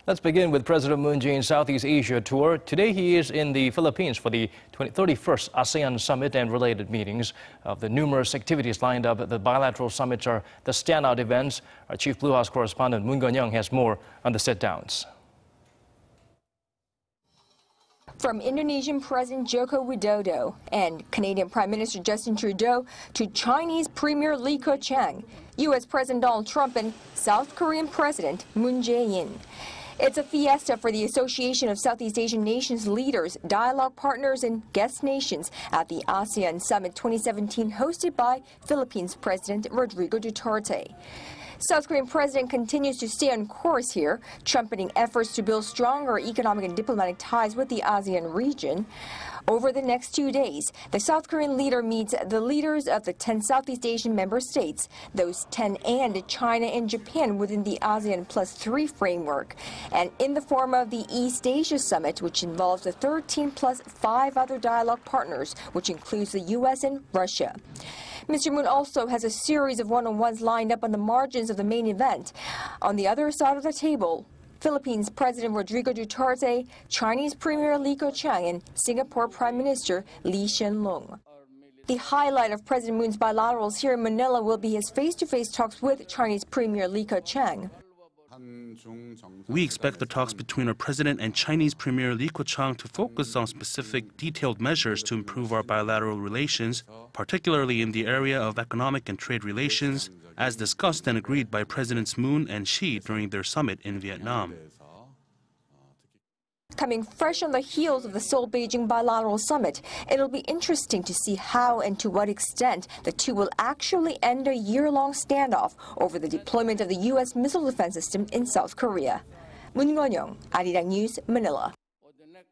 Let's begin with President Moon Jae-in's Southeast Asia tour. Today he is in the Philippines for the 31st ASEAN Summit and related meetings. Of the numerous activities lined up, the bilateral summits are the standout events. Our Chief Blue House correspondent Moon Connyoung has more on the sit-downs. From Indonesian President Joko Widodo and Canadian Prime Minister Justin Trudeau to Chinese Premier Keqiang, U.S. President Donald Trump and South Korean President Moon Jae-in. It's a fiesta for the Association of Southeast Asian Nations leaders, dialogue partners, and guest nations at the ASEAN Summit 2017 hosted by Philippines President Rodrigo Duterte. South Korean president continues to stay on course here, trumpeting efforts to build stronger economic and diplomatic ties with the ASEAN region. Over the next 2 days, the South Korean leader meets the leaders of the 10 Southeast Asian member states, those 10 and China and Japan within the ASEAN +3 framework, and in the form of the East Asia Summit, which involves the 13 plus 5 other dialogue partners, which includes the U.S. and Russia. Mr. Moon also has a series of one-on-ones lined up on the margins of the main event. On the other side of the table, Philippines President Rodrigo Duterte, Chinese Premier Keqiang, and Singapore Prime Minister Lee Hsien Loong. The highlight of President Moon's bilaterals here in Manila will be his face-to-face talks with Chinese Premier Keqiang. We expect the talks between our president and Chinese Premier Keqiang to focus on specific, detailed measures to improve our bilateral relations, particularly in the area of economic and trade relations, as discussed and agreed by Presidents Moon and Xi during their summit in Vietnam. Coming fresh on the heels of the Seoul-Beijing bilateral summit, it'll be interesting to see how and to what extent the two will actually end a year-long standoff over the deployment of the U.S. missile defense system in South Korea. Moon Connyoung, Arirang News, Manila.